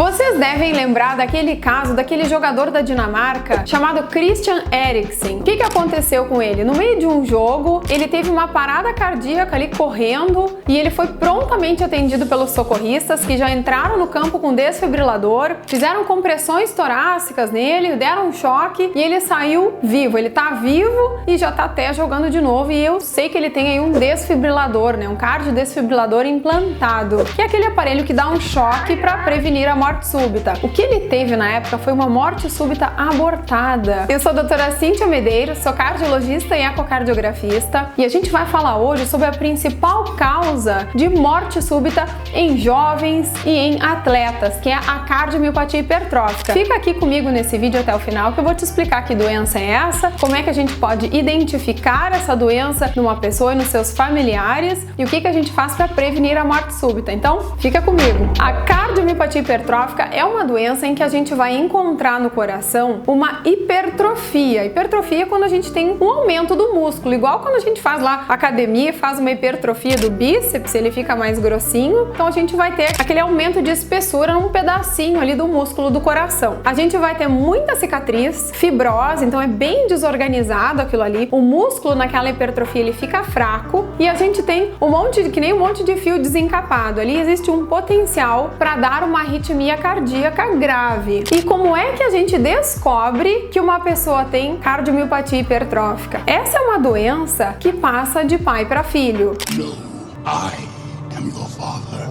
Vocês devem lembrar daquele caso daquele jogador da Dinamarca chamado Christian Eriksen. O que aconteceu com ele? No meio de um jogo, ele teve uma parada cardíaca ali correndo e ele foi prontamente atendido pelos socorristas que já entraram no campo com desfibrilador, fizeram compressões torácicas nele, deram um choque e ele saiu vivo. Ele tá vivo e já tá até jogando de novo, e eu sei que ele tem aí um desfibrilador, né? Um cardiodesfibrilador implantado, que é aquele aparelho que dá um choque para prevenir a morte súbita. O que ele teve na época foi uma morte súbita abortada. Eu sou a doutora Cíntia Medeiros, sou cardiologista e ecocardiografista, e a gente vai falar hoje sobre a principal causa de morte súbita em jovens e em atletas, que é a cardiomiopatia hipertrófica. Fica aqui comigo nesse vídeo até o final que eu vou te explicar que doença é essa, como é que a gente pode identificar essa doença numa pessoa e nos seus familiares e o que a gente faz para prevenir a morte súbita. Então, fica comigo. A cardiomiopatia hipertrófica é uma doença em que a gente vai encontrar no coração uma hipertrofia. Hipertrofia é quando a gente tem um aumento do músculo, igual quando a gente faz lá academia e faz uma hipertrofia do bíceps, ele fica mais grossinho, então a gente vai ter aquele aumento de espessura num pedacinho ali do músculo do coração. A gente vai ter muita cicatriz, fibrose, então é bem desorganizado aquilo ali, o músculo naquela hipertrofia ele fica fraco e a gente tem que nem um monte de fio desencapado. Ali existe um potencial para dar uma arritmia cardíaca grave. E como é que a gente descobre que uma pessoa tem cardiomiopatia hipertrófica? Essa é uma doença que passa de pai para filho. No, I am your father.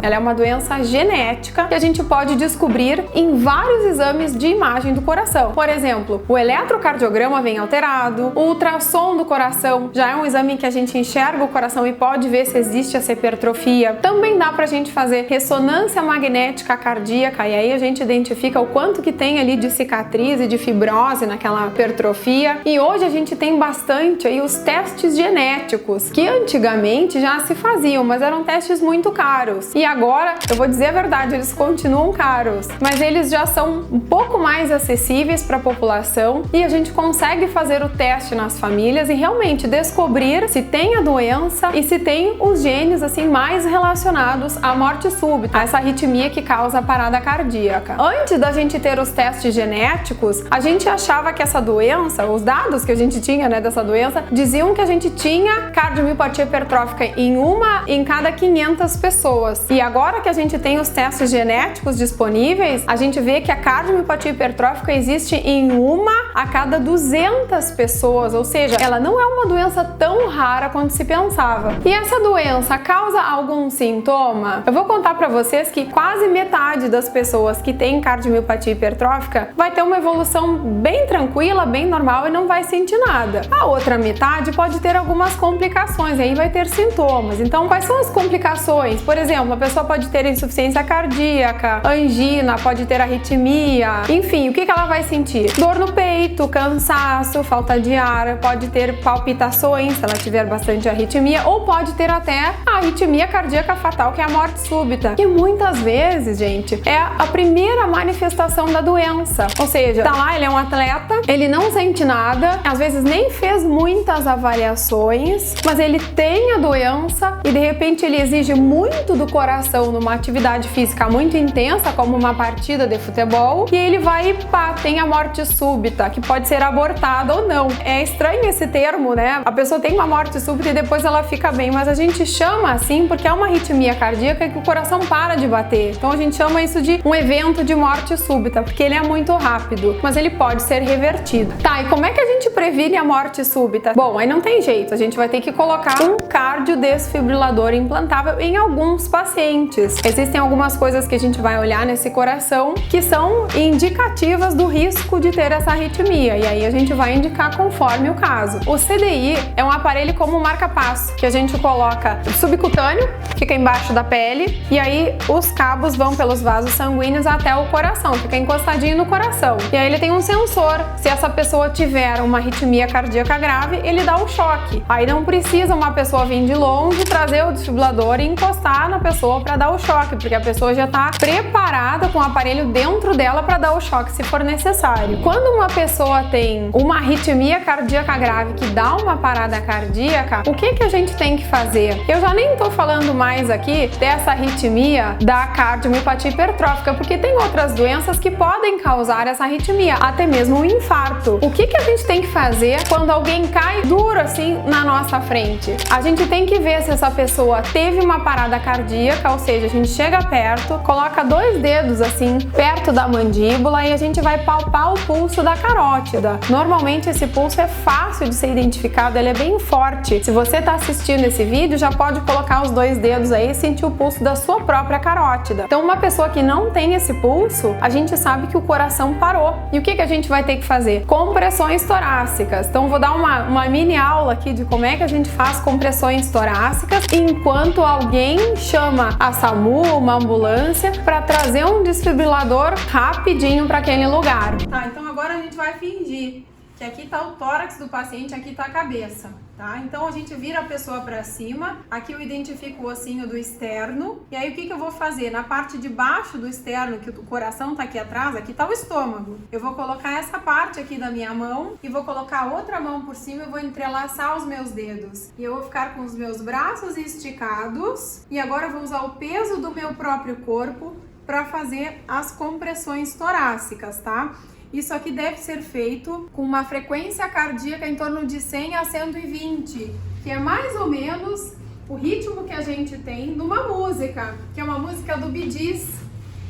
Ela é uma doença genética que a gente pode descobrir em vários exames de imagem do coração. Por exemplo, o eletrocardiograma vem alterado, o ultrassom do coração já é um exame em que a gente enxerga o coração e pode ver se existe essa hipertrofia. Também dá pra gente fazer ressonância magnética cardíaca e aí a gente identifica o quanto que tem ali de cicatriz e de fibrose naquela hipertrofia. E hoje a gente tem bastante aí os testes genéticos, que antigamente já se faziam, mas eram testes muito caros. E agora, eu vou dizer a verdade, eles continuam caros, mas eles já são um pouco mais acessíveis para a população e a gente consegue fazer o teste nas famílias e realmente descobrir se tem a doença e se tem os genes assim mais relacionados à morte súbita, a essa arritmia que causa a parada cardíaca. Antes da gente ter os testes genéticos, a gente achava que essa doença, os dados que a gente tinha, né, dessa doença, diziam que a gente tinha cardiomiopatia hipertrófica em cada 500 pessoas. E agora que a gente tem os testes genéticos disponíveis, a gente vê que a cardiomiopatia hipertrófica existe em uma a cada 200 pessoas, ou seja, ela não é uma doença tão rara quanto se pensava. E essa doença causa algum sintoma? Eu vou contar para vocês que quase metade das pessoas que têm cardiomiopatia hipertrófica vai ter uma evolução bem tranquila, bem normal e não vai sentir nada. A outra metade pode ter algumas complicações, e aí vai ter sintomas. Então, quais são as complicações? Por exemplo, a pessoa pode ter insuficiência cardíaca, angina, pode ter arritmia, enfim, o que ela vai sentir? Dor no peito, cansaço, falta de ar, pode ter palpitações se ela tiver bastante arritmia, ou pode ter até a arritmia cardíaca fatal, que é a morte súbita. E muitas vezes, gente, é a primeira manifestação da doença. Ou seja, tá lá, ele é um atleta, ele não sente nada, às vezes nem fez muitas avaliações, mas ele tem a doença e de repente ele exige muito do coração numa atividade física muito intensa, como uma partida de futebol, e ele vai e pá, tem a morte súbita, que pode ser abortada ou não. É estranho esse termo, né? A pessoa tem uma morte súbita e depois ela fica bem, mas a gente chama assim porque é uma arritmia cardíaca que o coração para de bater. Então a gente chama isso de um evento de morte súbita, porque ele é muito rápido, mas ele pode ser revertido. Tá, e como é que a gente previne a morte súbita? Bom, aí não tem jeito, a gente vai ter que colocar um cardiodesfibrilador implantável em alguns pacientes. Existem algumas coisas que a gente vai olhar nesse coração que são indicativas do risco de ter essa arritmia, e aí a gente vai indicar conforme o caso. O CDI é um aparelho como um marca-passo, que a gente coloca subcutâneo, fica embaixo da pele, e aí os cabos vão pelos vasos sanguíneos até o coração, fica encostadinho no coração. E aí ele tem um sensor, se essa pessoa tiver uma arritmia cardíaca grave, ele dá um choque. Aí não precisa uma pessoa vir de longe, trazer o desfibrilador e encostar na pessoa para dar o choque, porque a pessoa já está preparada com o aparelho dentro dela para dar o choque se for necessário. Quando uma pessoa tem uma arritmia cardíaca grave que dá uma parada cardíaca, o que a gente tem que fazer? Eu já nem estou falando mais aqui dessa arritmia da cardiomiopatia hipertrófica, porque tem outras doenças que podem causar essa arritmia, até mesmo um infarto. O que a gente tem que fazer quando alguém cai duro assim na nossa frente? A gente tem que ver se essa pessoa teve uma parada cardíaca, ou seja, a gente chega perto, coloca 2 dedos assim perto da mandíbula e a gente vai palpar o pulso da carótida. Normalmente esse pulso é fácil de ser identificado, ele é bem forte. Se você está assistindo esse vídeo, já pode colocar os 2 dedos aí e sentir o pulso da sua própria carótida. Então, uma pessoa que não tem esse pulso, a gente sabe que o coração parou. E o que a gente vai ter que fazer? Compressões torácicas. Então, vou dar uma mini aula aqui de como é que a gente faz compressões torácicas enquanto alguém chama a SAMU, uma ambulância, para trazer um desfibrilador rapidinho para aquele lugar. Tá, então agora a gente vai fingir que aqui tá o tórax do paciente, aqui tá a cabeça, tá? Então a gente vira a pessoa para cima, aqui eu identifico o ossinho do externo, e aí o que eu vou fazer? Na parte de baixo do externo, que o coração tá aqui atrás, aqui tá o estômago. Eu vou colocar essa parte aqui da minha mão e vou colocar outra mão por cima e vou entrelaçar os meus dedos. E eu vou ficar com os meus braços esticados, e agora eu vou usar o peso do meu próprio corpo para fazer as compressões torácicas, tá? Isso aqui deve ser feito com uma frequência cardíaca em torno de 100 a 120, que é mais ou menos o ritmo que a gente tem numa música, que é uma música do Bee Gees,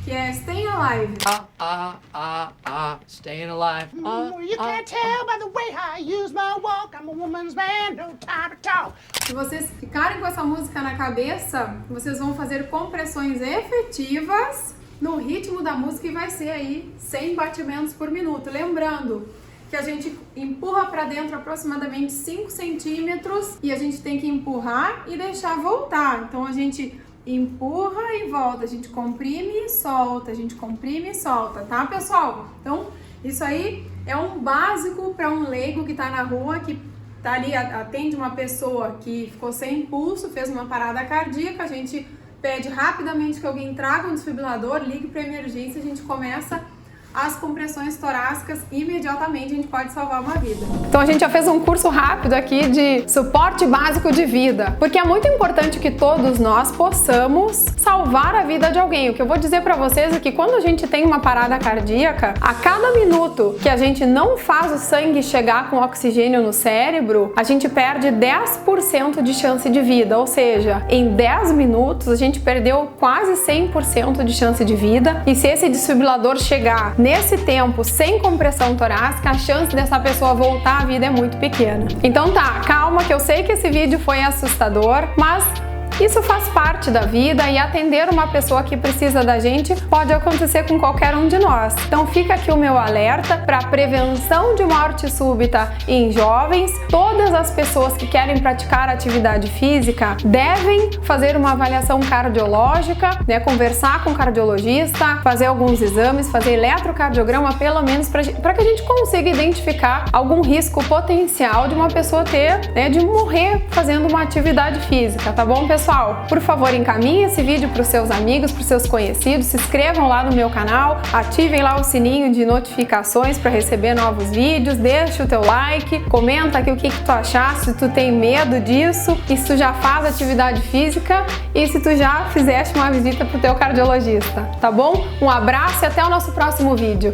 que é Staying Alive. Staying alive. You can't tell by the way I use my walk. I'm a woman's man, no time to talk. Se vocês ficarem com essa música na cabeça, vocês vão fazer compressões efetivas no ritmo da música e vai ser aí 100 batimentos por minuto. Lembrando que a gente empurra para dentro aproximadamente 5 centímetros e a gente tem que empurrar e deixar voltar. Então a gente empurra e volta, a gente comprime e solta, a gente comprime e solta, tá, pessoal? Então isso aí é um básico para um leigo que tá na rua, que tá ali, atende uma pessoa que ficou sem impulso, fez uma parada cardíaca, a gente pede rapidamente que alguém traga um desfibrilador, ligue para emergência, a gente começa as compressões torácicas imediatamente, a gente pode salvar uma vida. Então a gente já fez um curso rápido aqui de suporte básico de vida, porque é muito importante que todos nós possamos salvar a vida de alguém. O que eu vou dizer para vocês é que quando a gente tem uma parada cardíaca, a cada minuto que a gente não faz o sangue chegar com oxigênio no cérebro, a gente perde 10% de chance de vida, ou seja, em 10 minutos a gente perdeu quase 100% de chance de vida, e se esse desfibrilador chegar nesse tempo sem compressão torácica, a chance dessa pessoa voltar à vida é muito pequena. Então tá, calma, que eu sei que esse vídeo foi assustador, mas isso faz parte da vida e atender uma pessoa que precisa da gente pode acontecer com qualquer um de nós. Então fica aqui o meu alerta para prevenção de morte súbita em jovens. Todas as pessoas que querem praticar atividade física devem fazer uma avaliação cardiológica, né, conversar com o cardiologista, fazer alguns exames, fazer eletrocardiograma pelo menos para que a gente consiga identificar algum risco potencial de uma pessoa ter, né, de morrer fazendo uma atividade física, tá bom, pessoal? Por favor, encaminhe esse vídeo para os seus amigos, para os seus conhecidos, se inscrevam lá no meu canal, ativem lá o sininho de notificações para receber novos vídeos, deixa o teu like, comenta aqui o que tu achaste, se tu tem medo disso, e se tu já faz atividade física e se tu já fizeste uma visita para o teu cardiologista, tá bom? Um abraço e até o nosso próximo vídeo.